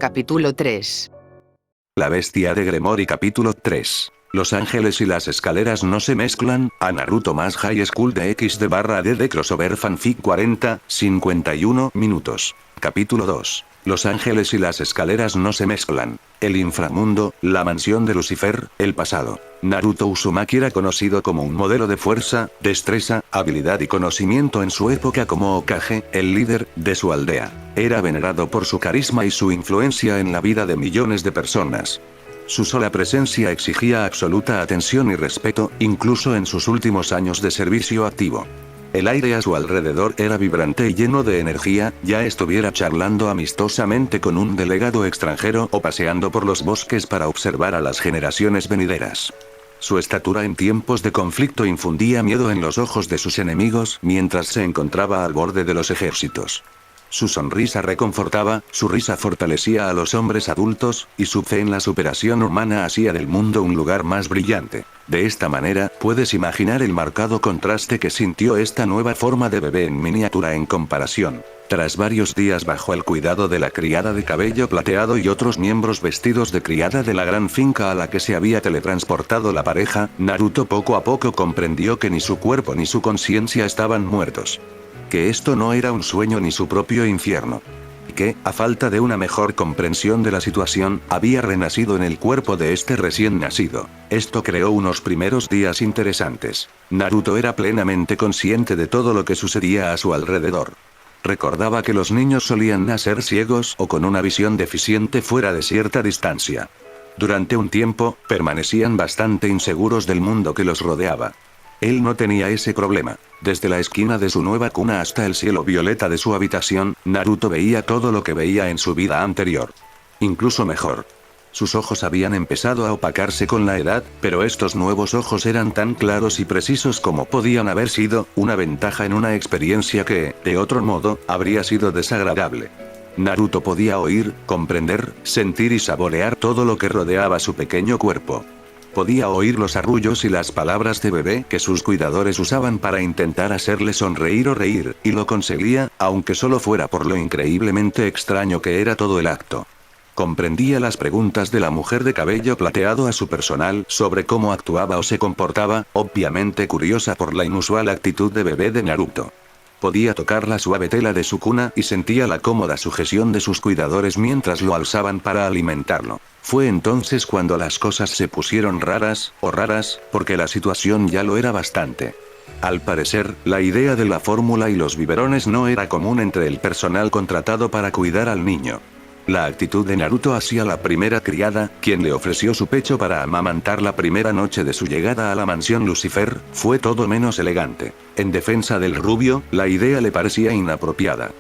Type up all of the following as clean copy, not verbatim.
Capítulo 3. La bestia de Gremory capítulo 3. Los ángeles y las escaleras no se mezclan, a Naruto más High School de XD/D de Crossover Fanfic 40-51 minutos. Capítulo 2. Los ángeles y las escaleras no se mezclan. El inframundo, la mansión de Lucifer, el pasado. Naruto Uzumaki era conocido como un modelo de fuerza, destreza, habilidad y conocimiento en su época como Hokage, el líder de su aldea. Era venerado por su carisma y su influencia en la vida de millones de personas. Su sola presencia exigía absoluta atención y respeto, incluso en sus últimos años de servicio activo. El aire a su alrededor era vibrante y lleno de energía, ya estuviera charlando amistosamente con un delegado extranjero o paseando por los bosques para observar a las generaciones venideras. Su estatura en tiempos de conflicto infundía miedo en los ojos de sus enemigos mientras se encontraba al borde de los ejércitos. Su sonrisa reconfortaba, su risa fortalecía a los hombres adultos, y su fe en la superación humana hacía del mundo un lugar más brillante. De esta manera, puedes imaginar el marcado contraste que sintió esta nueva forma de bebé en miniatura en comparación. Tras varios días bajo el cuidado de la criada de cabello plateado y otros miembros vestidos de criada de la gran finca a la que se había teletransportado la pareja, Naruto poco a poco comprendió que ni su cuerpo ni su conciencia estaban muertos. Que esto no era un sueño ni su propio infierno. Que, a falta de una mejor comprensión de la situación, había renacido en el cuerpo de este recién nacido. Esto creó unos primeros días interesantes. Naruto era plenamente consciente de todo lo que sucedía a su alrededor. Recordaba que los niños solían nacer ciegos o con una visión deficiente fuera de cierta distancia. Durante un tiempo, permanecían bastante inseguros del mundo que los rodeaba. Él no tenía ese problema. Desde la esquina de su nueva cuna hasta el cielo violeta de su habitación, Naruto veía todo lo que veía en su vida anterior. Incluso mejor. Sus ojos habían empezado a opacarse con la edad, pero estos nuevos ojos eran tan claros y precisos como podían haber sido, una ventaja en una experiencia que, de otro modo, habría sido desagradable. Naruto podía oír, comprender, sentir y saborear todo lo que rodeaba su pequeño cuerpo. Podía oír los arrullos y las palabras de bebé que sus cuidadores usaban para intentar hacerle sonreír o reír, y lo conseguía, aunque solo fuera por lo increíblemente extraño que era todo el acto. Comprendía las preguntas de la mujer de cabello plateado a su personal sobre cómo actuaba o se comportaba, obviamente curiosa por la inusual actitud de bebé de Naruto. Podía tocar la suave tela de su cuna y sentía la cómoda sujeción de sus cuidadores mientras lo alzaban para alimentarlo. Fue entonces cuando las cosas se pusieron raras, porque la situación ya lo era bastante. Al parecer, la idea de la fórmula y los biberones no era común entre el personal contratado para cuidar al niño. La actitud de Naruto hacia la primera criada, quien le ofreció su pecho para amamantar la primera noche de su llegada a la mansión Lucifer, fue todo menos elegante. En defensa del rubio, la idea le parecía inapropiada.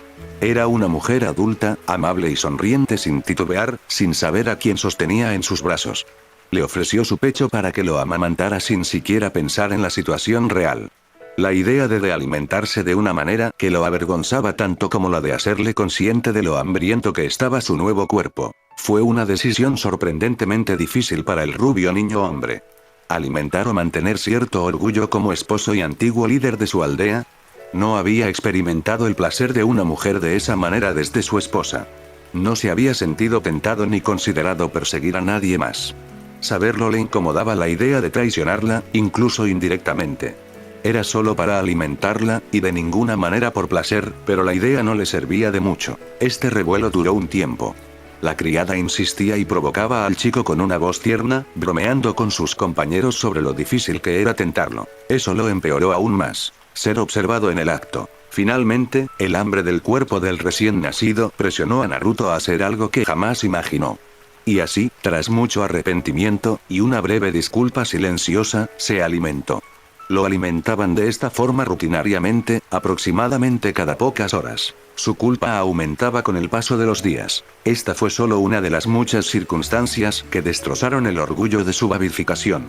Era una mujer adulta, amable y sonriente sin titubear, sin saber a quién sostenía en sus brazos. Le ofreció su pecho para que lo amamantara sin siquiera pensar en la situación real. La idea de alimentarse de una manera que lo avergonzaba tanto como la de hacerle consciente de lo hambriento que estaba su nuevo cuerpo. Fue una decisión sorprendentemente difícil para el rubio niño hombre. ¿Alimentar o mantener cierto orgullo como esposo y antiguo líder de su aldea? No había experimentado el placer de una mujer de esa manera desde su esposa. No se había sentido tentado ni considerado perseguir a nadie más. Saberlo le incomodaba la idea de traicionarla, incluso indirectamente. Era solo para alimentarla, y de ninguna manera por placer, pero la idea no le servía de mucho. Este revuelo duró un tiempo. La criada insistía y provocaba al chico con una voz tierna, bromeando con sus compañeros sobre lo difícil que era tentarlo. Eso lo empeoró aún más. Ser observado en el acto. Finalmente, el hambre del cuerpo del recién nacido presionó a Naruto a hacer algo que jamás imaginó. Y así, tras mucho arrepentimiento, y una breve disculpa silenciosa, se alimentó. Lo alimentaban de esta forma rutinariamente, aproximadamente cada pocas horas. Su culpa aumentaba con el paso de los días. Esta fue solo una de las muchas circunstancias que destrozaron el orgullo de su babificación.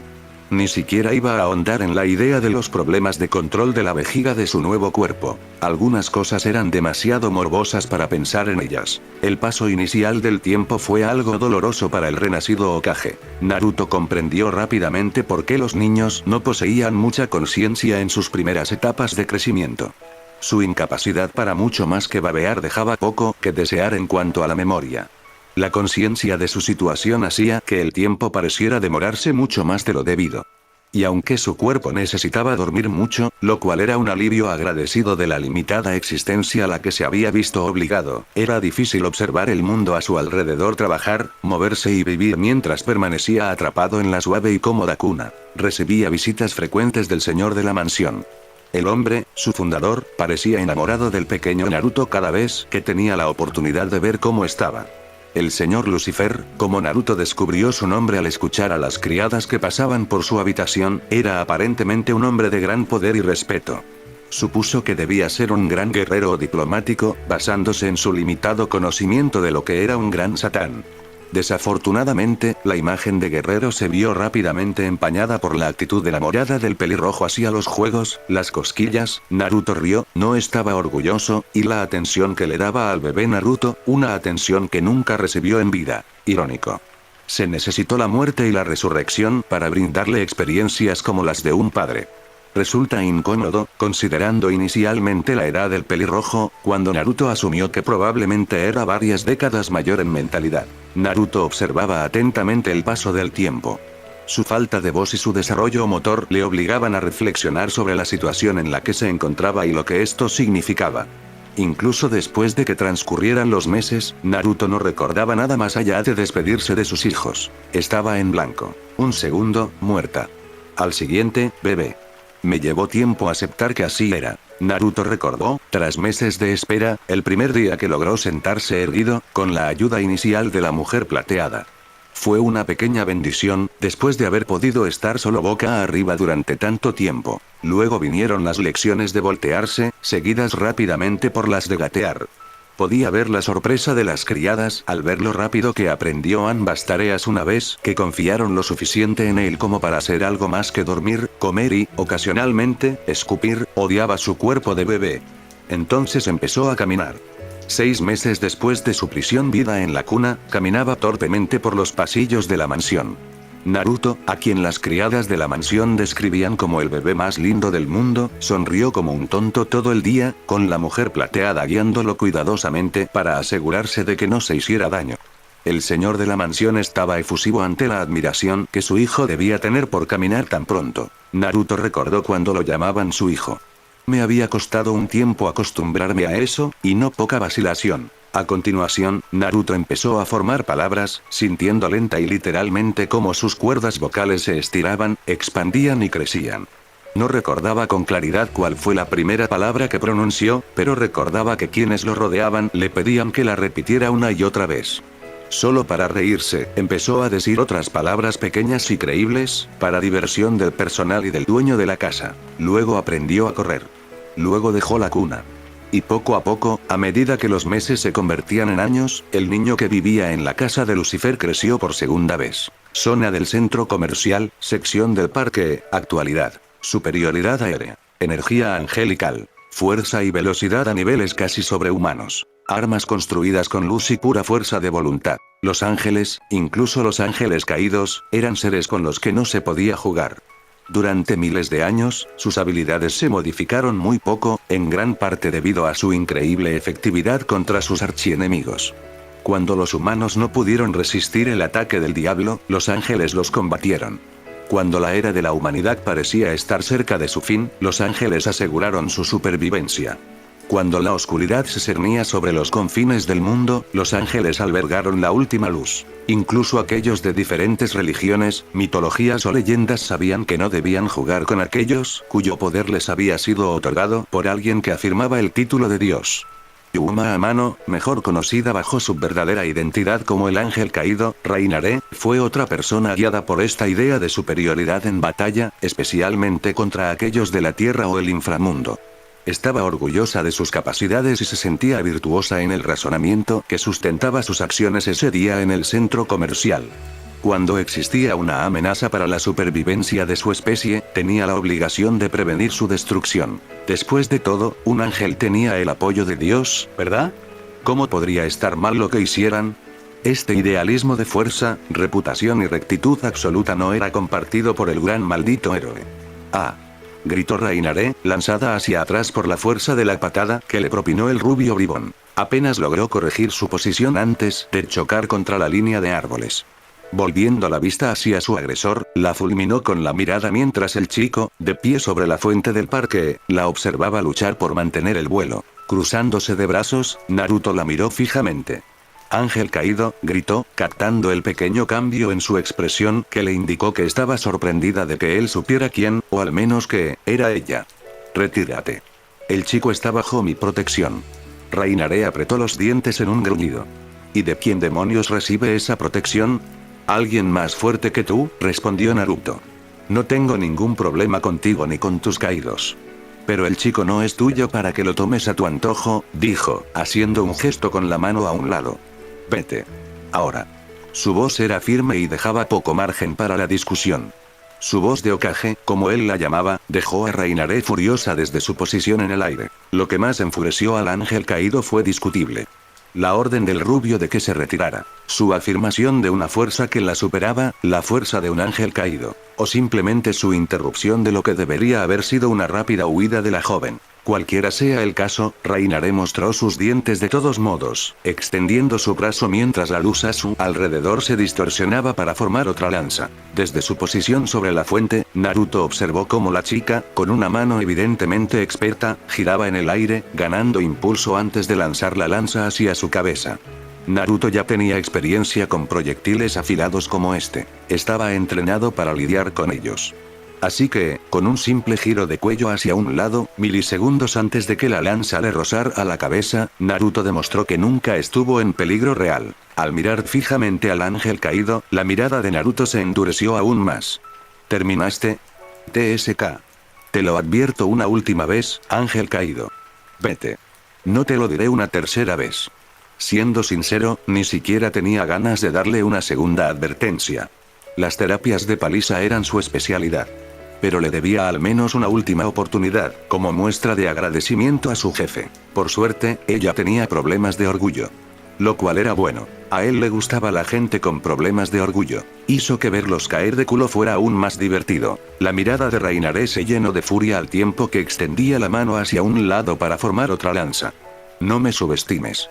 Ni siquiera iba a ahondar en la idea de los problemas de control de la vejiga de su nuevo cuerpo. Algunas cosas eran demasiado morbosas para pensar en ellas. El paso inicial del tiempo fue algo doloroso para el renacido Hokage. Naruto comprendió rápidamente por qué los niños no poseían mucha conciencia en sus primeras etapas de crecimiento. Su incapacidad para mucho más que babear dejaba poco que desear en cuanto a la memoria. La conciencia de su situación hacía que el tiempo pareciera demorarse mucho más de lo debido. Y aunque su cuerpo necesitaba dormir mucho, lo cual era un alivio agradecido de la limitada existencia a la que se había visto obligado, era difícil observar el mundo a su alrededor trabajar, moverse y vivir mientras permanecía atrapado en la suave y cómoda cuna. Recibía visitas frecuentes del señor de la mansión. El hombre, su fundador, parecía enamorado del pequeño Naruto cada vez que tenía la oportunidad de ver cómo estaba. El señor Lucifer, como Naruto descubrió su nombre al escuchar a las criadas que pasaban por su habitación, era aparentemente un hombre de gran poder y respeto. Supuso que debía ser un gran guerrero o diplomático, basándose en su limitado conocimiento de lo que era un gran satán. Desafortunadamente, la imagen de guerrero se vio rápidamente empañada por la actitud enamorada del pelirrojo hacia los juegos, las cosquillas. Naruto rió, no estaba orgulloso, y la atención que le daba al bebé Naruto, una atención que nunca recibió en vida. Irónico. Se necesitó la muerte y la resurrección para brindarle experiencias como las de un padre. Resulta incómodo, considerando inicialmente la edad del pelirrojo, cuando Naruto asumió que probablemente era varias décadas mayor en mentalidad. Naruto observaba atentamente el paso del tiempo. Su falta de voz y su desarrollo motor le obligaban a reflexionar sobre la situación en la que se encontraba y lo que esto significaba. Incluso después de que transcurrieran los meses, Naruto no recordaba nada más allá de despedirse de sus hijos. Estaba en blanco. Un segundo, muerta. Al siguiente, bebé. Me llevó tiempo aceptar que así era. Naruto recordó, tras meses de espera, el primer día que logró sentarse erguido, con la ayuda inicial de la mujer plateada. Fue una pequeña bendición, después de haber podido estar solo boca arriba durante tanto tiempo. Luego vinieron las lecciones de voltearse, seguidas rápidamente por las de gatear. Podía ver la sorpresa de las criadas al ver lo rápido que aprendió ambas tareas una vez que confiaron lo suficiente en él como para hacer algo más que dormir, comer y, ocasionalmente, escupir. Odiaba su cuerpo de bebé. Entonces empezó a caminar. 6 meses después de su prisión vida en la cuna, caminaba torpemente por los pasillos de la mansión. Naruto, a quien las criadas de la mansión describían como el bebé más lindo del mundo, sonrió como un tonto todo el día, con la mujer plateada guiándolo cuidadosamente para asegurarse de que no se hiciera daño. El señor de la mansión estaba efusivo ante la admiración que su hijo debía tener por caminar tan pronto. Naruto recordó cuando lo llamaban su hijo. Me había costado un tiempo acostumbrarme a eso, y no poca vacilación. A continuación, Naruto empezó a formar palabras, sintiendo lenta y literalmente cómo sus cuerdas vocales se estiraban, expandían y crecían. No recordaba con claridad cuál fue la primera palabra que pronunció, pero recordaba que quienes lo rodeaban le pedían que la repitiera una y otra vez. Solo para reírse, empezó a decir otras palabras pequeñas y creíbles, para diversión del personal y del dueño de la casa. Luego aprendió a correr. Luego dejó la cuna. Y poco a poco, a medida que los meses se convertían en años, el niño que vivía en la casa de Lucifer creció por segunda vez. Zona del centro comercial, sección del parque, actualidad. Superioridad aérea. Energía angelical. Fuerza y velocidad a niveles casi sobrehumanos. Armas construidas con luz y pura fuerza de voluntad. Los ángeles, incluso los ángeles caídos, eran seres con los que no se podía jugar. Durante miles de años, sus habilidades se modificaron muy poco, en gran parte debido a su increíble efectividad contra sus archienemigos. Cuando los humanos no pudieron resistir el ataque del diablo, los ángeles los combatieron. Cuando la era de la humanidad parecía estar cerca de su fin, los ángeles aseguraron su supervivencia. Cuando la oscuridad se cernía sobre los confines del mundo, los ángeles albergaron la última luz. Incluso aquellos de diferentes religiones, mitologías o leyendas sabían que no debían jugar con aquellos cuyo poder les había sido otorgado por alguien que afirmaba el título de Dios. Yuma Amano, mejor conocida bajo su verdadera identidad como el ángel caído, Rainare, fue otra persona guiada por esta idea de superioridad en batalla, especialmente contra aquellos de la tierra o el inframundo. Estaba orgullosa de sus capacidades y se sentía virtuosa en el razonamiento que sustentaba sus acciones ese día en el centro comercial. Cuando existía una amenaza para la supervivencia de su especie, tenía la obligación de prevenir su destrucción. Después de todo, un ángel tenía el apoyo de Dios, ¿verdad? ¿Cómo podría estar mal lo que hicieran? Este idealismo de fuerza, reputación y rectitud absoluta no era compartido por el gran maldito héroe. ¡Ah! Gritó Rainare, lanzada hacia atrás por la fuerza de la patada que le propinó el rubio bribón. Apenas logró corregir su posición antes de chocar contra la línea de árboles. Volviendo la vista hacia su agresor, la fulminó con la mirada mientras el chico, de pie sobre la fuente del parque, la observaba luchar por mantener el vuelo. Cruzándose de brazos, Naruto la miró fijamente. Ángel caído, gritó, captando el pequeño cambio en su expresión que le indicó que estaba sorprendida de que él supiera quién, o al menos que, era ella. Retírate. El chico está bajo mi protección. Rainaré apretó los dientes en un gruñido. ¿Y de quién demonios recibe esa protección? Alguien más fuerte que tú, respondió Naruto. No tengo ningún problema contigo ni con tus caídos. Pero el chico no es tuyo para que lo tomes a tu antojo, dijo, haciendo un gesto con la mano a un lado. Vete. Ahora. Su voz era firme y dejaba poco margen para la discusión. Su voz de Hokage, como él la llamaba, dejó a Rainaré furiosa desde su posición en el aire. Lo que más enfureció al ángel caído fue discutible. La orden del rubio de que se retirara, su afirmación de una fuerza que la superaba, la fuerza de un ángel caído, o simplemente su interrupción de lo que debería haber sido una rápida huida de la joven. Cualquiera sea el caso, Rainaré mostró sus dientes de todos modos, extendiendo su brazo mientras la luz a su alrededor se distorsionaba para formar otra lanza. Desde su posición sobre la fuente, Naruto observó cómo la chica, con una mano evidentemente experta, giraba en el aire, ganando impulso antes de lanzar la lanza hacia su cabeza. Naruto ya tenía experiencia con proyectiles afilados como este. Estaba entrenado para lidiar con ellos. Así que, con un simple giro de cuello hacia un lado, milisegundos antes de que la lanza le rozara la cabeza, Naruto demostró que nunca estuvo en peligro real. Al mirar fijamente al ángel caído, la mirada de Naruto se endureció aún más. ¿Terminaste? TSK. Te lo advierto una última vez, ángel caído. Vete. No te lo diré una tercera vez. Siendo sincero, ni siquiera tenía ganas de darle una segunda advertencia. Las terapias de paliza eran su especialidad. Pero le debía al menos una última oportunidad, como muestra de agradecimiento a su jefe. Por suerte, ella tenía problemas de orgullo. Lo cual era bueno. A él le gustaba la gente con problemas de orgullo. Hizo que verlos caer de culo fuera aún más divertido. La mirada de Rainaré se llenó de furia al tiempo que extendía la mano hacia un lado para formar otra lanza. No me subestimes.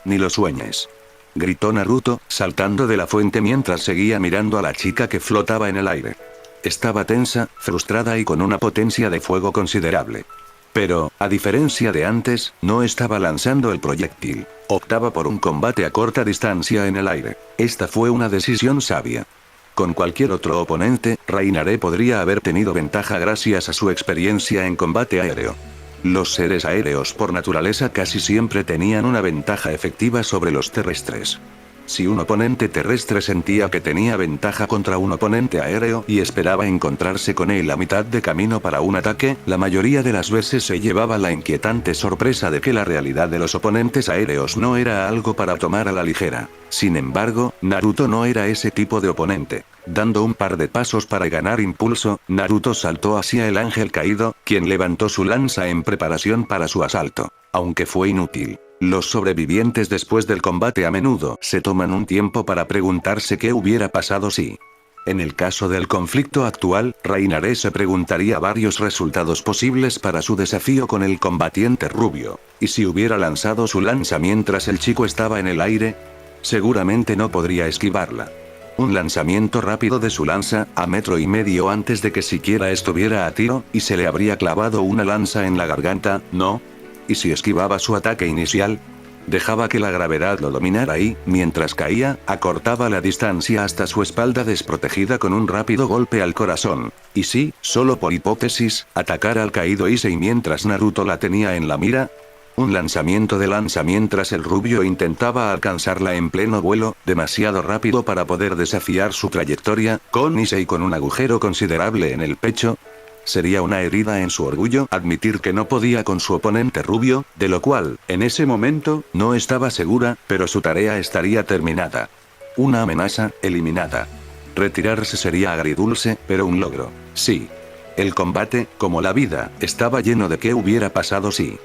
Ni lo sueñes. Gritó Naruto, saltando de la fuente mientras seguía mirando a la chica que flotaba en el aire. Estaba tensa, frustrada y con una potencia de fuego considerable. Pero, a diferencia de antes, no estaba lanzando el proyectil. Optaba por un combate a corta distancia en el aire. Esta fue una decisión sabia. Con cualquier otro oponente, Rainaré podría haber tenido ventaja gracias a su experiencia en combate aéreo. Los seres aéreos por naturaleza casi siempre tenían una ventaja efectiva sobre los terrestres. Si un oponente terrestre sentía que tenía ventaja contra un oponente aéreo y esperaba encontrarse con él a mitad de camino para un ataque, la mayoría de las veces se llevaba la inquietante sorpresa de que la realidad de los oponentes aéreos no era algo para tomar a la ligera. Sin embargo, Naruto no era ese tipo de oponente. Dando un par de pasos para ganar impulso, Naruto saltó hacia el ángel caído, quien levantó su lanza en preparación para su asalto. Aunque fue inútil. Los sobrevivientes después del combate a menudo se toman un tiempo para preguntarse qué hubiera pasado si. En el caso del conflicto actual, Rainaré se preguntaría varios resultados posibles para su desafío con el combatiente rubio. ¿Y si hubiera lanzado su lanza mientras el chico estaba en el aire? Seguramente no podría esquivarla. Un lanzamiento rápido de su lanza, a 1,5 metros antes de que siquiera estuviera a tiro, y se le habría clavado una lanza en la garganta, ¿no? ¿Y si esquivaba su ataque inicial? Dejaba que la gravedad lo dominara y, mientras caía, acortaba la distancia hasta su espalda desprotegida con un rápido golpe al corazón. Y si, solo por hipótesis, atacara al caído Issei mientras Naruto la tenía en la mira. Un lanzamiento de lanza mientras el rubio intentaba alcanzarla en pleno vuelo, demasiado rápido para poder desafiar su trayectoria, con Issei con un agujero considerable en el pecho. Sería una herida en su orgullo admitir que no podía con su oponente rubio, de lo cual, en ese momento, no estaba segura, pero su tarea estaría terminada. Una amenaza, eliminada. Retirarse sería agridulce, pero un logro. Sí. El combate, como la vida, estaba lleno de qué hubiera pasado si.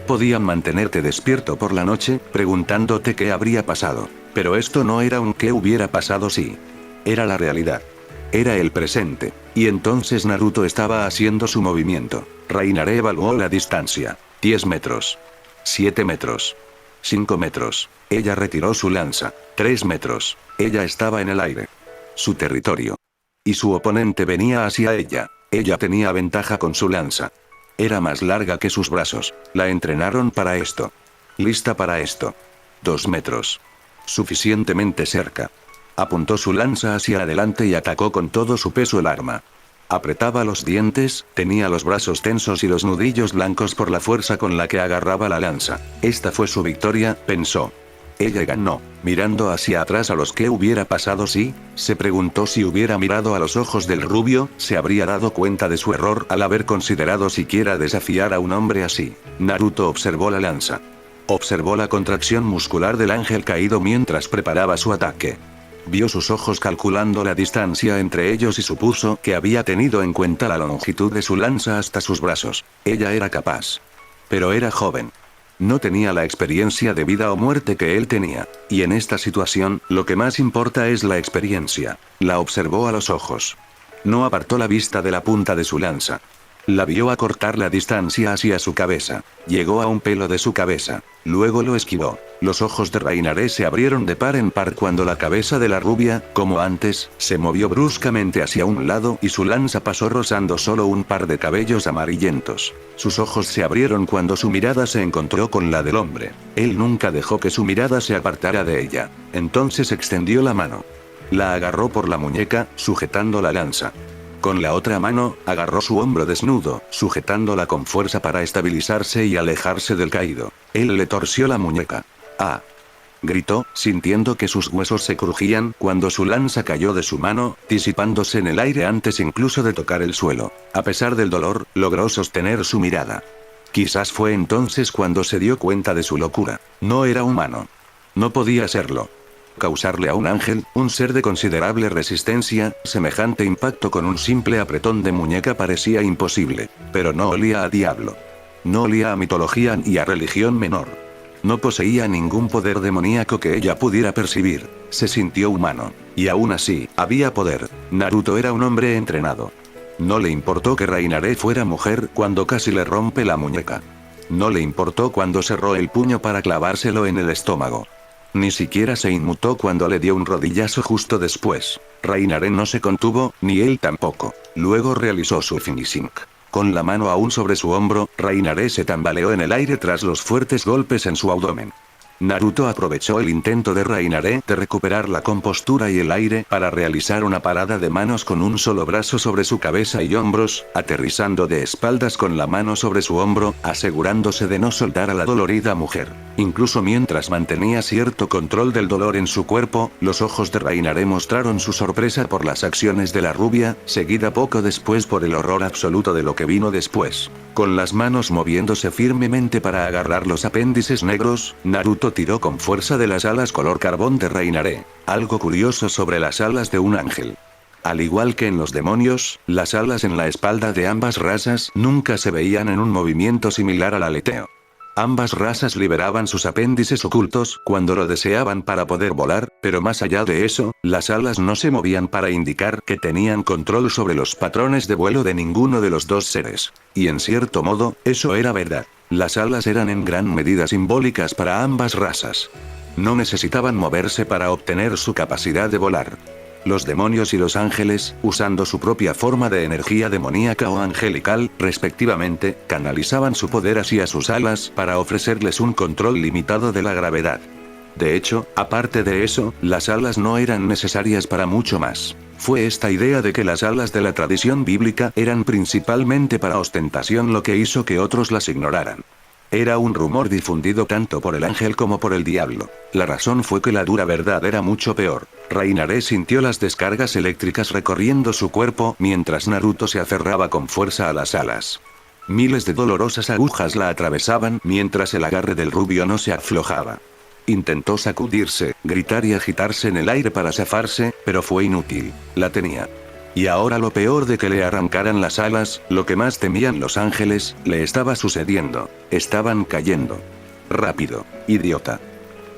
Podían mantenerte despierto por la noche, preguntándote qué habría pasado. Pero esto no era un qué hubiera pasado si. Era la realidad. Era el presente. Y entonces Naruto estaba haciendo su movimiento. Rainaré evaluó la distancia. 10 metros. 7 metros. 5 metros. Ella retiró su lanza. 3 metros. Ella estaba en el aire. Su territorio. Y su oponente venía hacia ella. Ella tenía ventaja con su lanza. Era más larga que sus brazos. La entrenaron para esto. Lista para esto. 2 metros. Suficientemente cerca. Apuntó su lanza hacia adelante y atacó con todo su peso el arma. Apretaba los dientes, tenía los brazos tensos y los nudillos blancos por la fuerza con la que agarraba la lanza. Esta fue su victoria, pensó. Ella ganó. Mirando hacia atrás a los que hubiera pasado si, se preguntó si hubiera mirado a los ojos del rubio, se habría dado cuenta de su error al haber considerado siquiera desafiar a un hombre así. Naruto observó la lanza. Observó la contracción muscular del ángel caído mientras preparaba su ataque. Vio sus ojos calculando la distancia entre ellos y supuso que había tenido en cuenta la longitud de su lanza hasta sus brazos. Ella era capaz. Pero era joven. No tenía la experiencia de vida o muerte que él tenía. Y en esta situación, lo que más importa es la experiencia. La observó a los ojos. No apartó la vista de la punta de su lanza. La vio acortar la distancia hacia su cabeza. Llegó a un pelo de su cabeza. Luego lo esquivó. Los ojos de Rainaré se abrieron de par en par cuando la cabeza de la rubia, como antes, se movió bruscamente hacia un lado y su lanza pasó rozando solo un par de cabellos amarillentos. Sus ojos se abrieron cuando su mirada se encontró con la del hombre. Él nunca dejó que su mirada se apartara de ella. Entonces extendió la mano. La agarró por la muñeca, sujetando la lanza. Con la otra mano, agarró su hombro desnudo, sujetándola con fuerza para estabilizarse y alejarse del caído. Él le torció la muñeca. ¡Ah! Gritó, sintiendo que sus huesos se crujían cuando su lanza cayó de su mano, disipándose en el aire antes incluso de tocar el suelo. A pesar del dolor, logró sostener su mirada. Quizás fue entonces cuando se dio cuenta de su locura. No era humano. No podía serlo. Causarle a un ángel, un ser de considerable resistencia, semejante impacto con un simple apretón de muñeca parecía imposible. Pero no olía a diablo. No olía a mitología ni a religión menor. No poseía ningún poder demoníaco que ella pudiera percibir. Se sintió humano. Y aún así, había poder. Naruto era un hombre entrenado. No le importó que Rainaré fuera mujer cuando casi le rompe la muñeca. No le importó cuando cerró el puño para clavárselo en el estómago. Ni siquiera se inmutó cuando le dio un rodillazo justo después. Rainaré no se contuvo, ni él tampoco. Luego realizó su finishing. Con la mano aún sobre su hombro, Rainaré se tambaleó en el aire tras los fuertes golpes en su abdomen. Naruto aprovechó el intento de Rainaré de recuperar la compostura y el aire para realizar una parada de manos con un solo brazo sobre su cabeza y hombros, aterrizando de espaldas con la mano sobre su hombro, asegurándose de no soltar a la dolorida mujer. Incluso mientras mantenía cierto control del dolor en su cuerpo, los ojos de Rainaré mostraron su sorpresa por las acciones de la rubia, seguida poco después por el horror absoluto de lo que vino después. Con las manos moviéndose firmemente para agarrar los apéndices negros, Naruto tiró con fuerza de las alas color carbón de Rainaré. Algo curioso sobre las alas de un ángel. Al igual que en los demonios, las alas en la espalda de ambas razas nunca se veían en un movimiento similar al aleteo. Ambas razas liberaban sus apéndices ocultos cuando lo deseaban para poder volar, pero más allá de eso, las alas no se movían para indicar que tenían control sobre los patrones de vuelo de ninguno de los dos seres. Y en cierto modo, eso era verdad. Las alas eran en gran medida simbólicas para ambas razas. No necesitaban moverse para obtener su capacidad de volar. Los demonios y los ángeles, usando su propia forma de energía demoníaca o angelical, respectivamente, canalizaban su poder hacia sus alas para ofrecerles un control limitado de la gravedad. De hecho, aparte de eso, las alas no eran necesarias para mucho más. Fue esta idea de que las alas de la tradición bíblica eran principalmente para ostentación lo que hizo que otros las ignoraran. Era un rumor difundido tanto por el ángel como por el diablo. La razón fue que la dura verdad era mucho peor. Rainaré sintió las descargas eléctricas recorriendo su cuerpo mientras Naruto se aferraba con fuerza a las alas. Miles de dolorosas agujas la atravesaban mientras el agarre del rubio no se aflojaba. Intentó sacudirse, gritar y agitarse en el aire para zafarse, pero fue inútil. La tenía. Y ahora lo peor de que le arrancaran las alas, lo que más temían los ángeles, le estaba sucediendo. Estaban cayendo. Rápido, idiota.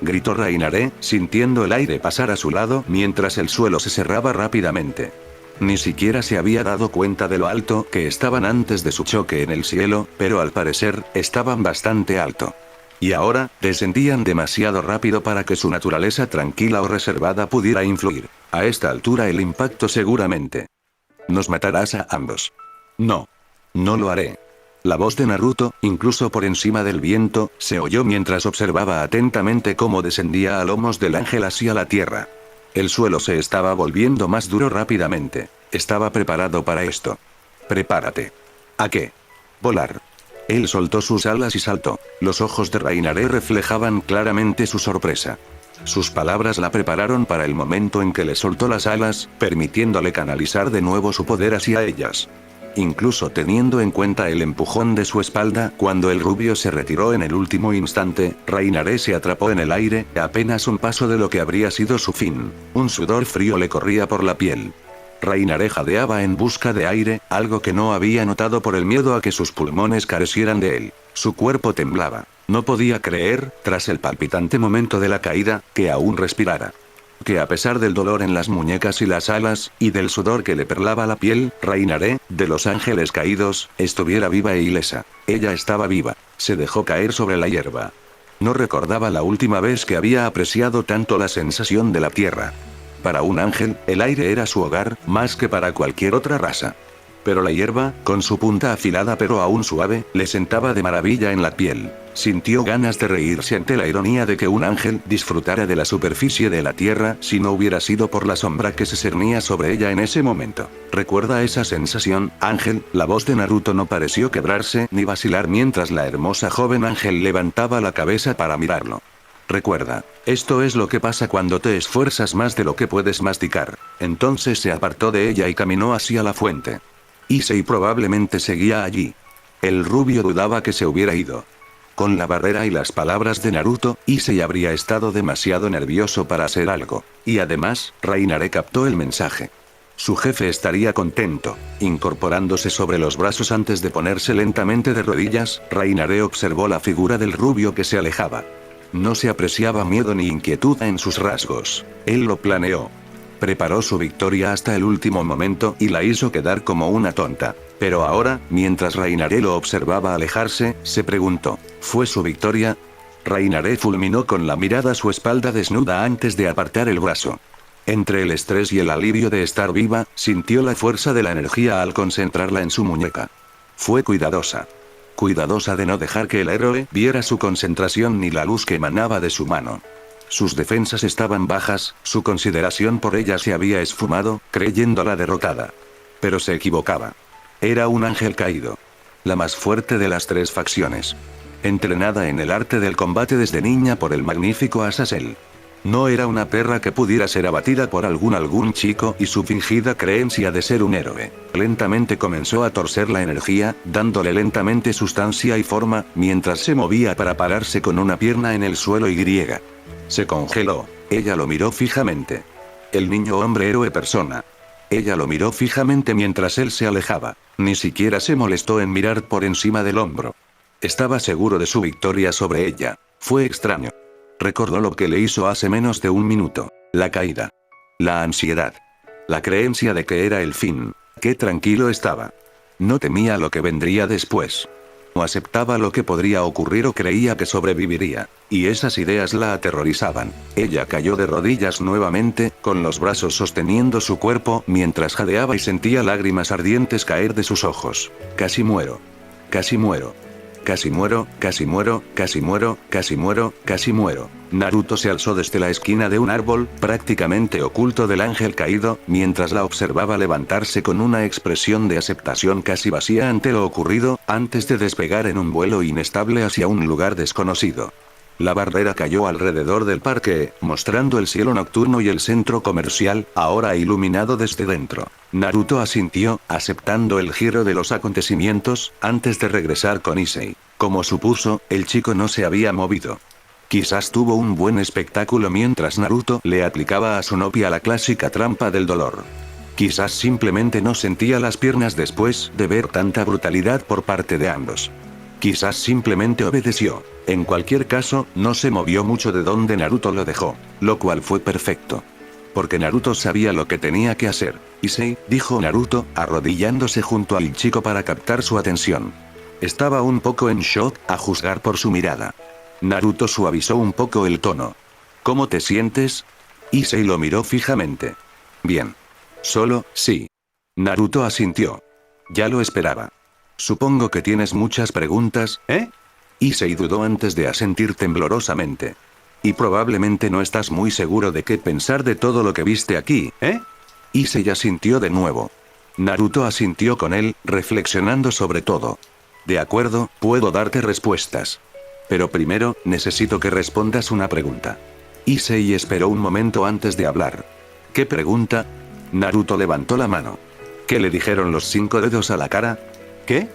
Gritó Rainaré, sintiendo el aire pasar a su lado mientras el suelo se cerraba rápidamente. Ni siquiera se había dado cuenta de lo alto que estaban antes de su choque en el cielo, pero al parecer, estaban bastante alto. Y ahora, descendían demasiado rápido para que su naturaleza tranquila o reservada pudiera influir. A esta altura el impacto seguramente. Nos matarás a ambos. No. No lo haré. La voz de Naruto, incluso por encima del viento, se oyó mientras observaba atentamente cómo descendía a lomos del ángel hacia la tierra. El suelo se estaba volviendo más duro rápidamente. Estaba preparado para esto. Prepárate. ¿A qué? Volar. Él soltó sus alas y saltó. Los ojos de Rainaré reflejaban claramente su sorpresa. Sus palabras la prepararon para el momento en que le soltó las alas, permitiéndole canalizar de nuevo su poder hacia ellas. Incluso teniendo en cuenta el empujón de su espalda, cuando el rubio se retiró en el último instante, Rainaré se atrapó en el aire, a apenas un paso de lo que habría sido su fin. Un sudor frío le corría por la piel. Rainaré jadeaba en busca de aire, algo que no había notado por el miedo a que sus pulmones carecieran de él. Su cuerpo temblaba. No podía creer, tras el palpitante momento de la caída, que aún respirara. Que a pesar del dolor en las muñecas y las alas, y del sudor que le perlaba la piel, Rainaré, de los ángeles caídos, estuviera viva e ilesa. Ella estaba viva. Se dejó caer sobre la hierba. No recordaba la última vez que había apreciado tanto la sensación de la tierra. Para un ángel, el aire era su hogar, más que para cualquier otra raza. Pero la hierba, con su punta afilada pero aún suave, le sentaba de maravilla en la piel. Sintió ganas de reírse ante la ironía de que un ángel disfrutara de la superficie de la tierra si no hubiera sido por la sombra que se cernía sobre ella en ese momento. ¿Recuerda esa sensación, Ángel? La voz de Naruto no pareció quebrarse ni vacilar mientras la hermosa joven ángel levantaba la cabeza para mirarlo. Recuerda, esto es lo que pasa cuando te esfuerzas más de lo que puedes masticar. Entonces se apartó de ella y caminó hacia la fuente. Issei probablemente seguía allí. El rubio dudaba que se hubiera ido. Con la barrera y las palabras de Naruto, Issei habría estado demasiado nervioso para hacer algo. Y además, Rainaré captó el mensaje. Su jefe estaría contento. Incorporándose sobre los brazos antes de ponerse lentamente de rodillas, Rainaré observó la figura del rubio que se alejaba. No se apreciaba miedo ni inquietud en sus rasgos. Él lo planeó. Preparó su victoria hasta el último momento y la hizo quedar como una tonta. Pero ahora, mientras Rainaré lo observaba alejarse, se preguntó, ¿fue su victoria? Rainaré fulminó con la mirada su espalda desnuda antes de apartar el brazo. Entre el estrés y el alivio de estar viva, sintió la fuerza de la energía al concentrarla en su muñeca. Fue cuidadosa. Cuidadosa de no dejar que el héroe viera su concentración ni la luz que emanaba de su mano. Sus defensas estaban bajas, su consideración por ella se había esfumado, creyéndola derrotada. Pero se equivocaba. Era un ángel caído. La más fuerte de las tres facciones. Entrenada en el arte del combate desde niña por el magnífico Azazel. No era una perra que pudiera ser abatida por algún chico y su fingida creencia de ser un héroe. Lentamente comenzó a torcer la energía, dándole lentamente sustancia y forma, mientras se movía para pararse con una pierna en el suelo y. Se congeló. Ella lo miró fijamente. El niño hombre héroe persona. Ella lo miró fijamente mientras él se alejaba. Ni siquiera se molestó en mirar por encima del hombro. Estaba seguro de su victoria sobre ella. Fue extraño. Recordó lo que le hizo hace menos de un minuto. La caída. La ansiedad. La creencia de que era el fin. Qué tranquilo estaba. No temía lo que vendría después. No aceptaba lo que podría ocurrir o creía que sobreviviría. Y esas ideas la aterrorizaban. Ella cayó de rodillas nuevamente, con los brazos sosteniendo su cuerpo, mientras jadeaba y sentía lágrimas ardientes caer de sus ojos. Casi muero. Casi muero. Casi muero, casi muero, casi muero, casi muero, casi muero. Naruto se alzó desde la esquina de un árbol, prácticamente oculto del ángel caído, mientras la observaba levantarse con una expresión de aceptación casi vacía ante lo ocurrido, antes de despegar en un vuelo inestable hacia un lugar desconocido. La barrera cayó alrededor del parque, mostrando el cielo nocturno y el centro comercial, ahora iluminado desde dentro. Naruto asintió, aceptando el giro de los acontecimientos, antes de regresar con Issei. Como supuso, el chico no se había movido. Quizás tuvo un buen espectáculo mientras Naruto le aplicaba a su novia la clásica trampa del dolor. Quizás simplemente no sentía las piernas después de ver tanta brutalidad por parte de ambos. Quizás simplemente obedeció. En cualquier caso, no se movió mucho de donde Naruto lo dejó, lo cual fue perfecto. Porque Naruto sabía lo que tenía que hacer. Issei, dijo Naruto, arrodillándose junto al chico para captar su atención. Estaba un poco en shock, a juzgar por su mirada. Naruto suavizó un poco el tono. ¿Cómo te sientes? Issei lo miró fijamente. Bien. Solo, sí. Naruto asintió. Ya lo esperaba. Supongo que tienes muchas preguntas, ¿eh? Issei dudó antes de asentir temblorosamente. Y probablemente no estás muy seguro de qué pensar de todo lo que viste aquí, ¿eh? Issei asintió de nuevo. Naruto asintió con él, reflexionando sobre todo. De acuerdo, puedo darte respuestas. Pero primero, necesito que respondas una pregunta. Issei esperó un momento antes de hablar. ¿Qué pregunta? Naruto levantó la mano. ¿Qué le dijeron los 5 dedos a la cara? ¿Qué?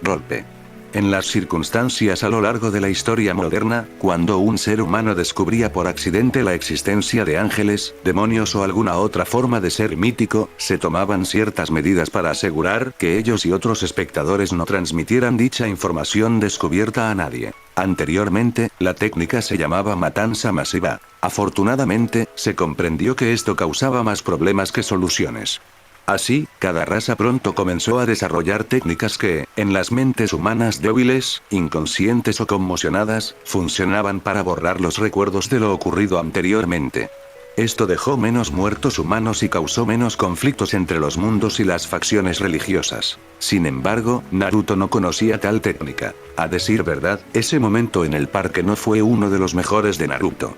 Golpe. En las circunstancias a lo largo de la historia moderna, cuando un ser humano descubría por accidente la existencia de ángeles, demonios o alguna otra forma de ser mítico, se tomaban ciertas medidas para asegurar que ellos y otros espectadores no transmitieran dicha información descubierta a nadie. Anteriormente, la técnica se llamaba matanza masiva. Afortunadamente, se comprendió que esto causaba más problemas que soluciones. Así, cada raza pronto comenzó a desarrollar técnicas que, en las mentes humanas débiles, inconscientes o conmocionadas, funcionaban para borrar los recuerdos de lo ocurrido anteriormente. Esto dejó menos muertos humanos y causó menos conflictos entre los mundos y las facciones religiosas. Sin embargo, Naruto no conocía tal técnica. A decir verdad, ese momento en el parque no fue uno de los mejores de Naruto.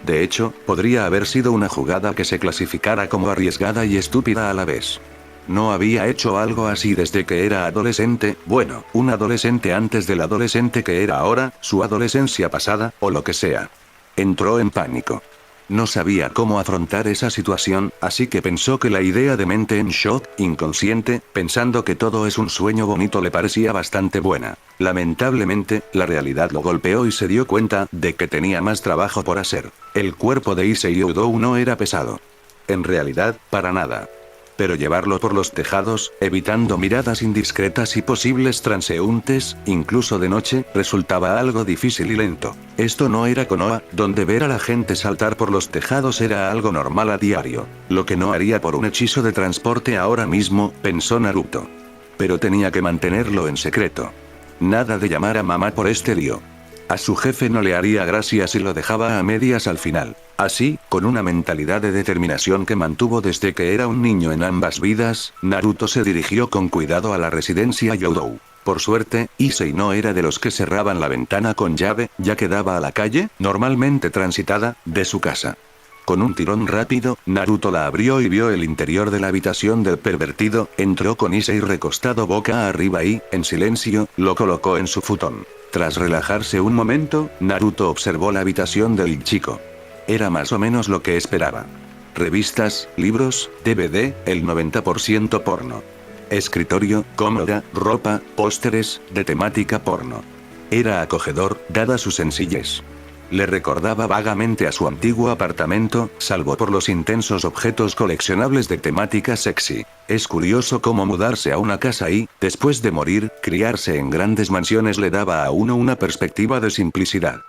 De hecho, podría haber sido una jugada que se clasificara como arriesgada y estúpida a la vez. No había hecho algo así desde que era adolescente, bueno, un adolescente antes del adolescente que era ahora, su adolescencia pasada, o lo que sea. Entró en pánico. No sabía cómo afrontar esa situación, así que pensó que la idea de mente en shock, inconsciente, pensando que todo es un sueño bonito le parecía bastante buena. Lamentablemente, la realidad lo golpeó y se dio cuenta de que tenía más trabajo por hacer. El cuerpo de Issei Udou no era pesado. En realidad, para nada. Pero llevarlo por los tejados, evitando miradas indiscretas y posibles transeúntes, incluso de noche, resultaba algo difícil y lento. Esto no era Konoha, donde ver a la gente saltar por los tejados era algo normal a diario. Lo que no haría por un hechizo de transporte ahora mismo, pensó Naruto. Pero tenía que mantenerlo en secreto. Nada de llamar a mamá por este lío. A su jefe no le haría gracia si lo dejaba a medias al final. Así, con una mentalidad de determinación que mantuvo desde que era un niño en ambas vidas, Naruto se dirigió con cuidado a la residencia Youdou. Por suerte, Issei no era de los que cerraban la ventana con llave, ya que daba a la calle, normalmente transitada, de su casa. Con un tirón rápido, Naruto la abrió y vio el interior de la habitación del pervertido, entró con Issei recostado boca arriba y, en silencio, lo colocó en su futón. Tras relajarse un momento, Naruto observó la habitación del chico. Era más o menos lo que esperaba. Revistas, libros, DVD, el 90% porno. Escritorio, cómoda, ropa, pósteres, de temática porno. Era acogedor, dada su sencillez. Le recordaba vagamente a su antiguo apartamento, salvo por los intensos objetos coleccionables de temática sexy. Es curioso cómo mudarse a una casa y, después de morir, criarse en grandes mansiones le daba a uno una perspectiva de simplicidad.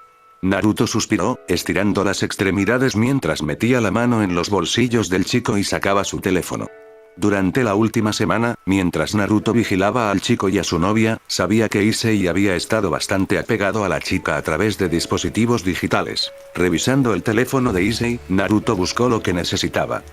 Naruto suspiró, estirando las extremidades mientras metía la mano en los bolsillos del chico y sacaba su teléfono. Durante la última semana, mientras Naruto vigilaba al chico y a su novia, sabía que Issei había estado bastante apegado a la chica a través de dispositivos digitales. Revisando el teléfono de Issei, Naruto buscó lo que necesitaba.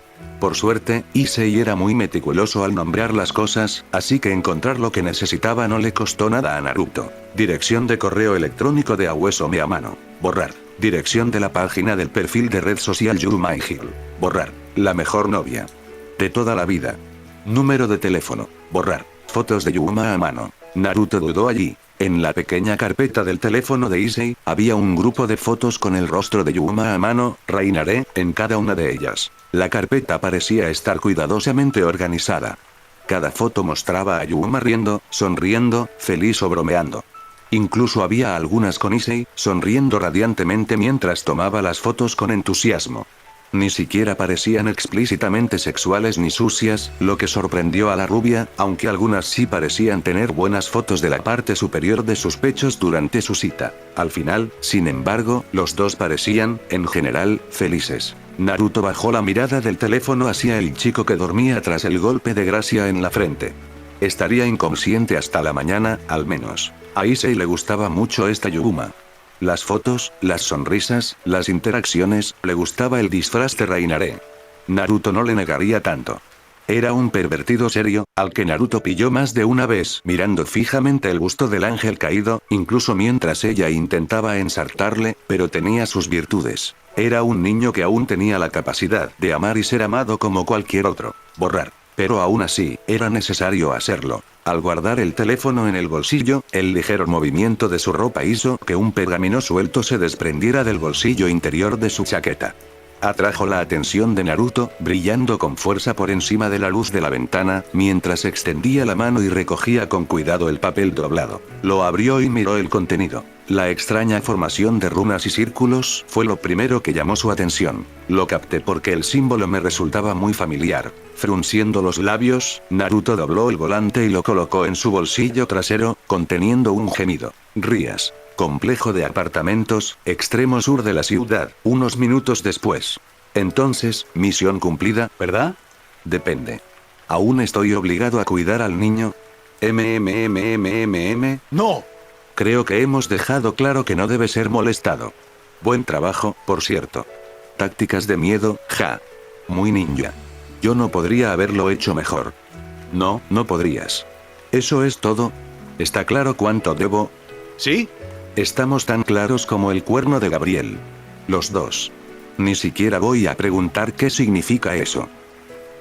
Por suerte, Issei era muy meticuloso al nombrar las cosas, así que encontrar lo que necesitaba no le costó nada a Naruto. Dirección de correo electrónico de Awesomi a mano. Borrar. Dirección de la página del perfil de red social Yurumai Hill. Borrar. La mejor novia de toda la vida. Número de teléfono. Borrar. Fotos de Yuma a mano. Naruto dudó allí. En la pequeña carpeta del teléfono de Issei, había un grupo de fotos con el rostro de Yuma a mano, Rainare, en cada una de ellas. La carpeta parecía estar cuidadosamente organizada. Cada foto mostraba a Yuma riendo, sonriendo, feliz o bromeando. Incluso había algunas con Issei, sonriendo radiantemente mientras tomaba las fotos con entusiasmo. Ni siquiera parecían explícitamente sexuales ni sucias, lo que sorprendió a la rubia, aunque algunas sí parecían tener buenas fotos de la parte superior de sus pechos durante su cita. Al final, sin embargo, los dos parecían, en general, felices. Naruto bajó la mirada del teléfono hacia el chico que dormía tras el golpe de gracia en la frente. Estaría inconsciente hasta la mañana, al menos. A Issei le gustaba mucho esta Yuma. Las fotos, las sonrisas, las interacciones, le gustaba el disfraz de Rainaré. Naruto no le negaría tanto. Era un pervertido serio, al que Naruto pilló más de una vez mirando fijamente el busto del ángel caído, incluso mientras ella intentaba ensartarle, pero tenía sus virtudes. Era un niño que aún tenía la capacidad de amar y ser amado como cualquier otro. Borrar. Pero aún así, era necesario hacerlo. Al guardar el teléfono en el bolsillo, el ligero movimiento de su ropa hizo que un pergamino suelto se desprendiera del bolsillo interior de su chaqueta. Atrajo la atención de Naruto, brillando con fuerza por encima de la luz de la ventana, mientras extendía la mano y recogía con cuidado el papel doblado. Lo abrió y miró el contenido. La extraña formación de runas y círculos fue lo primero que llamó su atención. Lo capté porque el símbolo me resultaba muy familiar. Frunciendo los labios, Naruto dobló el volante y lo colocó en su bolsillo trasero, conteniendo un gemido. Rías. Complejo de apartamentos, extremo sur de la ciudad, unos minutos después. Entonces, misión cumplida, ¿verdad? Depende. ¿Aún estoy obligado a cuidar al niño? ¡No! Creo que hemos dejado claro que no debe ser molestado. Buen trabajo, por cierto. Tácticas de miedo, ja. Muy ninja. Yo no podría haberlo hecho mejor. No, no podrías. ¿Eso es todo? ¿Está claro cuánto debo? ¿Sí? Estamos tan claros como el cuerno de Gabriel. Los dos. Ni siquiera voy a preguntar qué significa eso.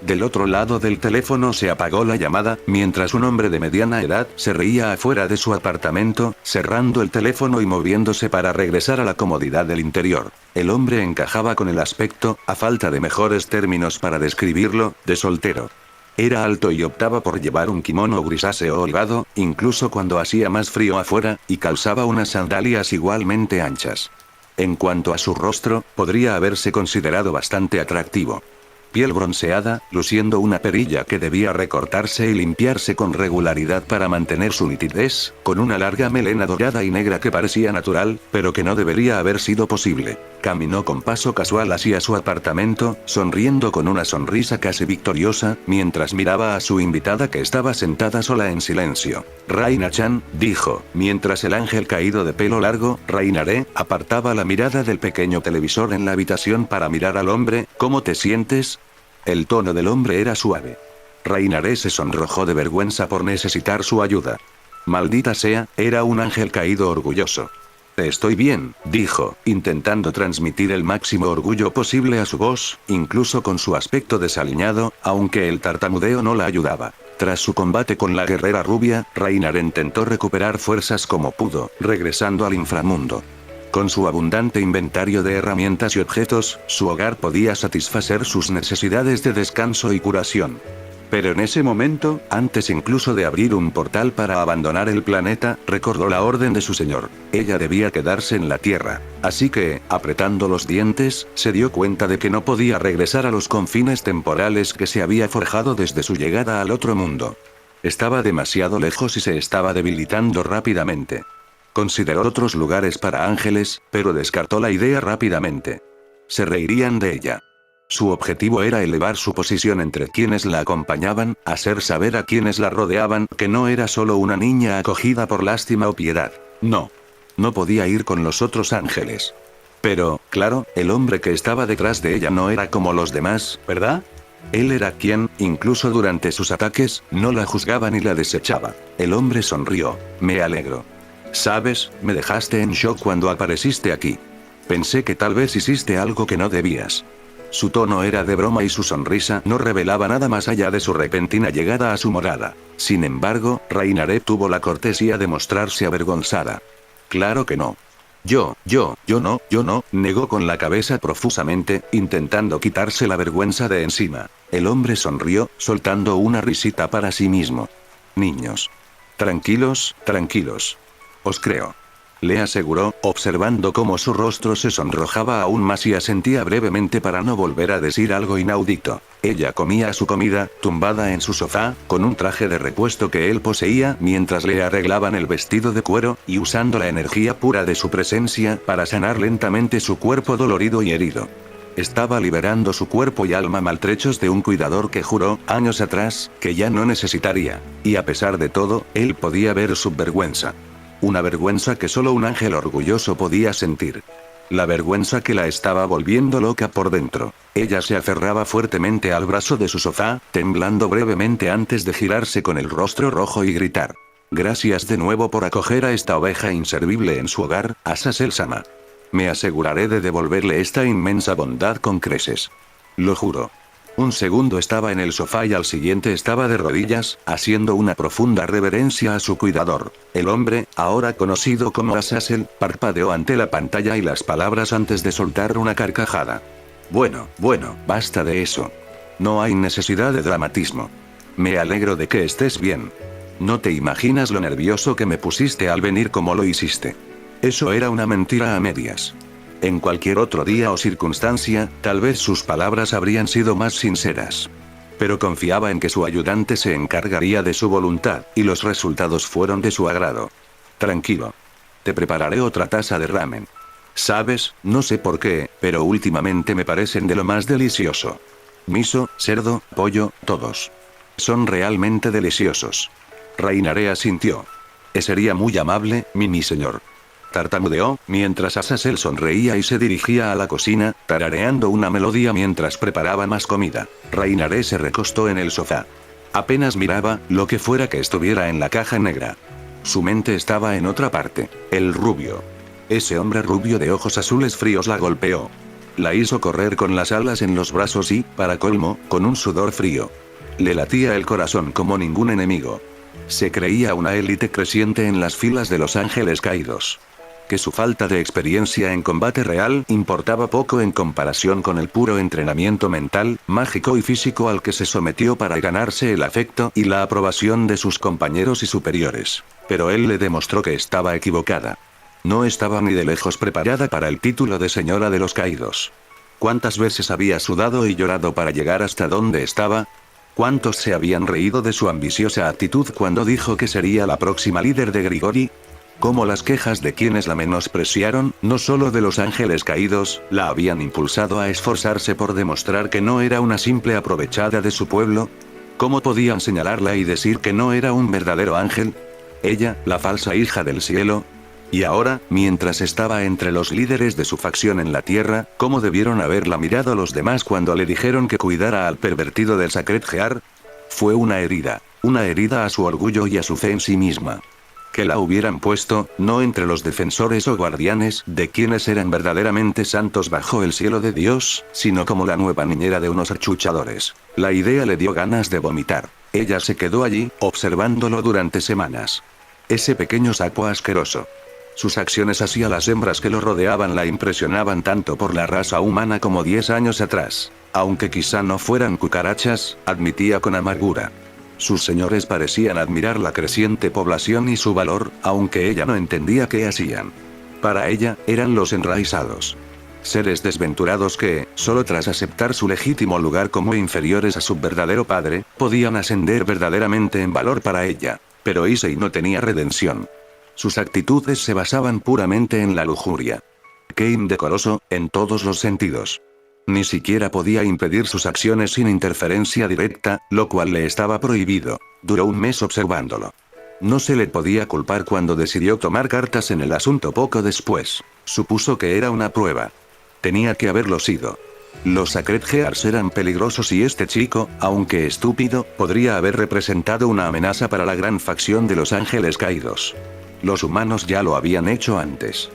Del otro lado del teléfono se apagó la llamada, mientras un hombre de mediana edad se reía afuera de su apartamento, cerrando el teléfono y moviéndose para regresar a la comodidad del interior. El hombre encajaba con el aspecto, a falta de mejores términos para describirlo, de soltero. Era alto y optaba por llevar un kimono grisáceo holgado, incluso cuando hacía más frío afuera, y calzaba unas sandalias igualmente anchas. En cuanto a su rostro, podría haberse considerado bastante atractivo. Piel bronceada, luciendo una perilla que debía recortarse y limpiarse con regularidad para mantener su nitidez, con una larga melena dorada y negra que parecía natural, pero que no debería haber sido posible. Caminó con paso casual hacia su apartamento, sonriendo con una sonrisa casi victoriosa, mientras miraba a su invitada que estaba sentada sola en silencio. Raina-chan, dijo, mientras el ángel caído de pelo largo, Rainaré, apartaba la mirada del pequeño televisor en la habitación para mirar al hombre. ¿Cómo te sientes? El tono del hombre era suave. Rainaré se sonrojó de vergüenza por necesitar su ayuda. Maldita sea, era un ángel caído orgulloso. Estoy bien, dijo, intentando transmitir el máximo orgullo posible a su voz, incluso con su aspecto desaliñado, aunque el tartamudeo no la ayudaba. Tras su combate con la guerrera rubia, Rainaré intentó recuperar fuerzas como pudo, regresando al inframundo. Con su abundante inventario de herramientas y objetos, su hogar podía satisfacer sus necesidades de descanso y curación. Pero en ese momento, antes incluso de abrir un portal para abandonar el planeta, recordó la orden de su señor. Ella debía quedarse en la Tierra. Así que, apretando los dientes, se dio cuenta de que no podía regresar a los confines temporales que se había forjado desde su llegada al otro mundo. Estaba demasiado lejos y se estaba debilitando rápidamente. Consideró otros lugares para ángeles, pero descartó la idea rápidamente. Se reirían de ella. Su objetivo era elevar su posición entre quienes la acompañaban, hacer saber a quienes la rodeaban que no era solo una niña acogida por lástima o piedad. No. No podía ir con los otros ángeles. Pero, claro, el hombre que estaba detrás de ella no era como los demás, ¿verdad? Él era quien, incluso durante sus ataques, no la juzgaba ni la desechaba. El hombre sonrió. Me alegro. Sabes, me dejaste en shock cuando apareciste aquí. Pensé que tal vez hiciste algo que no debías. Su tono era de broma y su sonrisa no revelaba nada más allá de su repentina llegada a su morada. Sin embargo, Rainaré tuvo la cortesía de mostrarse avergonzada. Claro que no. Yo no, negó con la cabeza profusamente, intentando quitarse la vergüenza de encima. El hombre sonrió, soltando una risita para sí mismo. Niños. Tranquilos, tranquilos. Os creo. Le aseguró, observando cómo su rostro se sonrojaba aún más y asentía brevemente para no volver a decir algo inaudito. Ella comía su comida, tumbada en su sofá, con un traje de repuesto que él poseía mientras le arreglaban el vestido de cuero, y usando la energía pura de su presencia para sanar lentamente su cuerpo dolorido y herido. Estaba liberando su cuerpo y alma maltrechos de un cuidador que juró, años atrás, que ya no necesitaría. Y a pesar de todo, él podía ver su vergüenza. Una vergüenza que solo un ángel orgulloso podía sentir. La vergüenza que la estaba volviendo loca por dentro. Ella se aferraba fuertemente al brazo de su sofá, temblando brevemente antes de girarse con el rostro rojo y gritar. Gracias de nuevo por acoger a esta oveja inservible en su hogar, Azazel-sama. Me aseguraré de devolverle esta inmensa bondad con creces. Lo juro. Un segundo estaba en el sofá y al siguiente estaba de rodillas, haciendo una profunda reverencia a su cuidador. El hombre, ahora conocido como Azazel, parpadeó ante la pantalla y las palabras antes de soltar una carcajada. Bueno, basta de eso. No hay necesidad de dramatismo. Me alegro de que estés bien. No te imaginas lo nervioso que me pusiste al venir como lo hiciste. Eso era una mentira a medias. En cualquier otro día o circunstancia, tal vez sus palabras habrían sido más sinceras. Pero confiaba en que su ayudante se encargaría de su voluntad, y los resultados fueron de su agrado. Tranquilo. Te prepararé otra taza de ramen. Sabes, no sé por qué, pero últimamente me parecen de lo más delicioso. Miso, cerdo, pollo, todos. Son realmente deliciosos. Rainare asintió. Sería muy amable, mi señor. Tartamudeó, mientras Azazel sonreía y se dirigía a la cocina, tarareando una melodía mientras preparaba más comida. Rainare se recostó en el sofá. Apenas miraba, lo que fuera que estuviera en la caja negra. Su mente estaba en otra parte. El rubio. Ese hombre rubio de ojos azules fríos la golpeó. La hizo correr con las alas en los brazos y, para colmo, con un sudor frío. Le latía el corazón como ningún enemigo. Se creía una élite creciente en las filas de los ángeles caídos. Que su falta de experiencia en combate real importaba poco en comparación con el puro entrenamiento mental, mágico y físico al que se sometió para ganarse el afecto y la aprobación de sus compañeros y superiores. Pero él le demostró que estaba equivocada. No estaba ni de lejos preparada para el título de señora de los caídos. ¿Cuántas veces había sudado y llorado para llegar hasta donde estaba? ¿Cuántos se habían reído de su ambiciosa actitud cuando dijo que sería la próxima líder de Grigori? Cómo las quejas de quienes la menospreciaron, no solo de los ángeles caídos, la habían impulsado a esforzarse por demostrar que no era una simple aprovechada de su pueblo. ¿Cómo podían señalarla y decir que no era un verdadero ángel? Ella, la falsa hija del cielo. Y ahora, mientras estaba entre los líderes de su facción en la tierra, ¿cómo debieron haberla mirado los demás cuando le dijeron que cuidara al pervertido del Sacred Heart? Fue una herida a su orgullo y a su fe en sí misma. Que la hubieran puesto, no entre los defensores o guardianes de quienes eran verdaderamente santos bajo el cielo de Dios, sino como la nueva niñera de unos achuchadores. La idea le dio ganas de vomitar. Ella se quedó allí, observándolo durante semanas. Ese pequeño sapo asqueroso. Sus acciones hacia las hembras que lo rodeaban la impresionaban tanto por la raza humana como 10 años atrás. Aunque quizá no fueran cucarachas, admitía con amargura. Sus señores parecían admirar la creciente población y su valor, aunque ella no entendía qué hacían. Para ella, eran los enraizados. Seres desventurados que, solo tras aceptar su legítimo lugar como inferiores a su verdadero padre, podían ascender verdaderamente en valor para ella. Pero Issei no tenía redención. Sus actitudes se basaban puramente en la lujuria. Qué indecoroso, en todos los sentidos. Ni siquiera podía impedir sus acciones sin interferencia directa, lo cual le estaba prohibido. Duró un mes observándolo. No se le podía culpar cuando decidió tomar cartas en el asunto poco después. Supuso que era una prueba. Tenía que haberlo sido. Los Sacred Hearts eran peligrosos y este chico, aunque estúpido, podría haber representado una amenaza para la gran facción de los ángeles caídos. Los humanos ya lo habían hecho antes.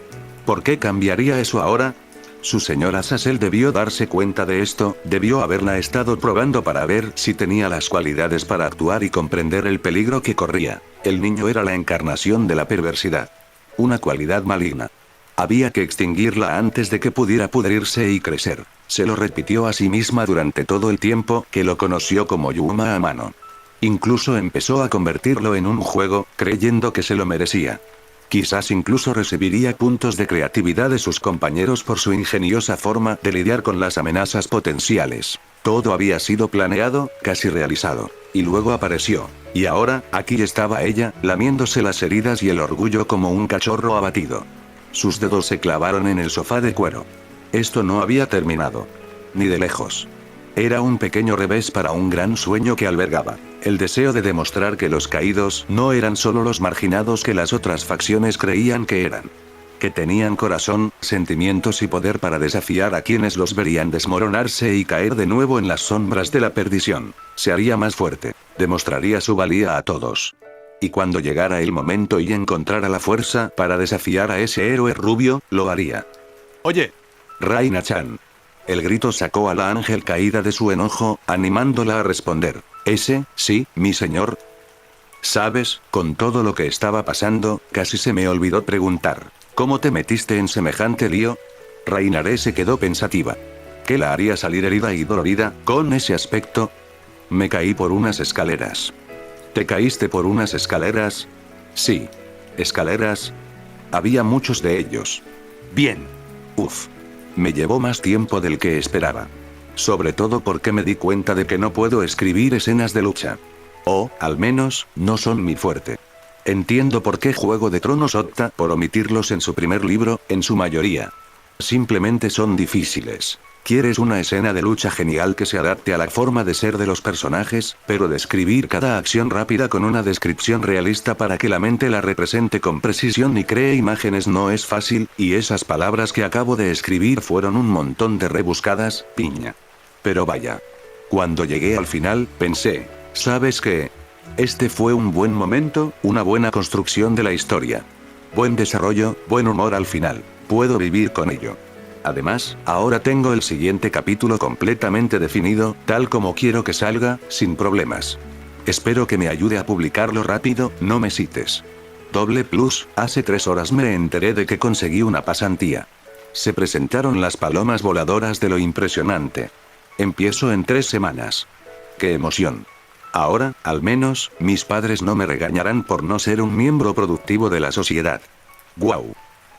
¿Por qué cambiaría eso ahora? Su señora Azazel debió darse cuenta de esto, debió haberla estado probando para ver si tenía las cualidades para actuar y comprender el peligro que corría. El niño era la encarnación de la perversidad. Una cualidad maligna. Había que extinguirla antes de que pudiera pudrirse y crecer. Se lo repitió a sí misma durante todo el tiempo que lo conoció como Yuma Amano. Incluso empezó a convertirlo en un juego, creyendo que se lo merecía. Quizás incluso recibiría puntos de creatividad de sus compañeros por su ingeniosa forma de lidiar con las amenazas potenciales. Todo había sido planeado, casi realizado. Y luego apareció. Y ahora, aquí estaba ella, lamiéndose las heridas y el orgullo como un cachorro abatido. Sus dedos se clavaron en el sofá de cuero. Esto no había terminado. Ni de lejos. Era un pequeño revés para un gran sueño que albergaba. El deseo de demostrar que los caídos no eran solo los marginados que las otras facciones creían que eran. Que tenían corazón, sentimientos y poder para desafiar a quienes los verían desmoronarse y caer de nuevo en las sombras de la perdición. Se haría más fuerte. Demostraría su valía a todos. Y cuando llegara el momento y encontrara la fuerza para desafiar a ese héroe rubio, lo haría. Oye. Reina-chan. El grito sacó a la ángel caída de su enojo, animándola a responder. Sí, mi señor. Sabes, con todo lo que estaba pasando, casi se me olvidó preguntar. ¿Cómo te metiste en semejante lío? Rainare se quedó pensativa. ¿Qué la haría salir herida y dolorida, con ese aspecto? Me caí por unas escaleras. ¿Te caíste por unas escaleras? Sí. ¿Escaleras? Había muchos de ellos. Bien. Uf. Me llevó más tiempo del que esperaba. Sobre todo porque me di cuenta de que no puedo escribir escenas de lucha. O, al menos, no son mi fuerte. Entiendo por qué Juego de Tronos opta por omitirlos en su primer libro, en su mayoría. Simplemente son difíciles. Quieres una escena de lucha genial que se adapte a la forma de ser de los personajes, pero describir cada acción rápida con una descripción realista para que la mente la represente con precisión y cree imágenes no es fácil, y esas palabras que acabo de escribir fueron un montón de rebuscadas, piña. Pero vaya. Cuando llegué al final, pensé, ¿sabes qué? Este fue un buen momento, una buena construcción de la historia. Buen desarrollo, buen humor al final. Puedo vivir con ello. Además, ahora tengo el siguiente capítulo completamente definido, tal como quiero que salga, sin problemas. Espero que me ayude a publicarlo rápido, no me cites. Hace 3 horas me enteré de que conseguí una pasantía. Se presentaron las palomas voladoras de lo impresionante. Empiezo en 3 semanas. ¡Qué emoción! Ahora, al menos, mis padres no me regañarán por no ser un miembro productivo de la sociedad. ¡Guau!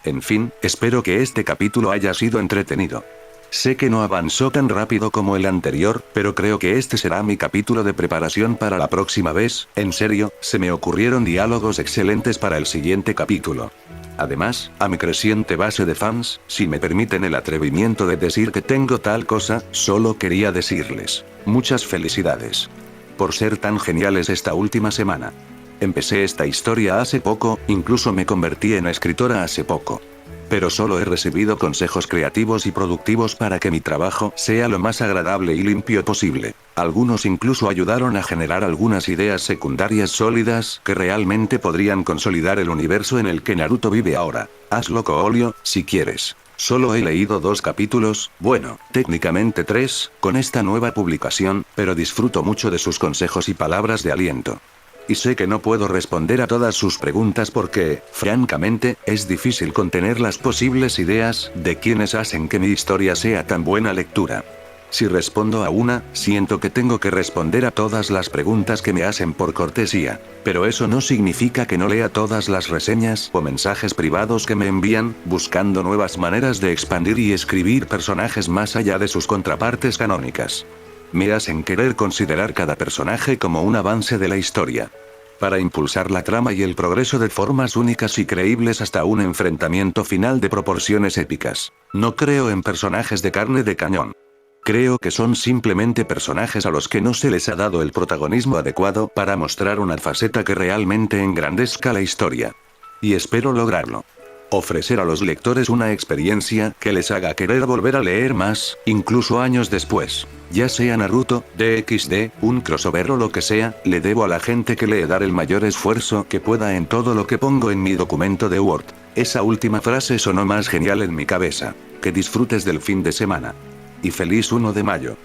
En fin, espero que este capítulo haya sido entretenido. Sé que no avanzó tan rápido como el anterior, pero creo que este será mi capítulo de preparación para la próxima vez. En serio, se me ocurrieron diálogos excelentes para el siguiente capítulo. Además, a mi creciente base de fans, si me permiten el atrevimiento de decir que tengo tal cosa, solo quería decirles, muchas felicidades. Por ser tan geniales esta última semana. Empecé esta historia hace poco, incluso me convertí en escritora hace poco. Pero solo he recibido consejos creativos y productivos para que mi trabajo sea lo más agradable y limpio posible. Algunos incluso ayudaron a generar algunas ideas secundarias sólidas que realmente podrían consolidar el universo en el que Naruto vive ahora. Hazlo Koolio, si quieres. Solo he leído 2 capítulos, bueno, técnicamente 3, con esta nueva publicación, pero disfruto mucho de sus consejos y palabras de aliento. Y sé que no puedo responder a todas sus preguntas porque, francamente, es difícil contener las posibles ideas de quienes hacen que mi historia sea tan buena lectura. Si respondo a una, siento que tengo que responder a todas las preguntas que me hacen por cortesía, pero eso no significa que no lea todas las reseñas o mensajes privados que me envían, buscando nuevas maneras de expandir y escribir personajes más allá de sus contrapartes canónicas. Me hacen querer considerar cada personaje como un avance de la historia. Para impulsar la trama y el progreso de formas únicas y creíbles hasta un enfrentamiento final de proporciones épicas. No creo en personajes de carne de cañón. Creo que son simplemente personajes a los que no se les ha dado el protagonismo adecuado para mostrar una faceta que realmente engrandezca la historia. Y espero lograrlo. Ofrecer a los lectores una experiencia que les haga querer volver a leer más, incluso años después. Ya sea Naruto, DXD, un crossover o lo que sea, le debo a la gente que lee dar el mayor esfuerzo que pueda en todo lo que pongo en mi documento de Word. Esa última frase sonó más genial en mi cabeza. Que disfrutes del fin de semana. Y feliz 1 de mayo.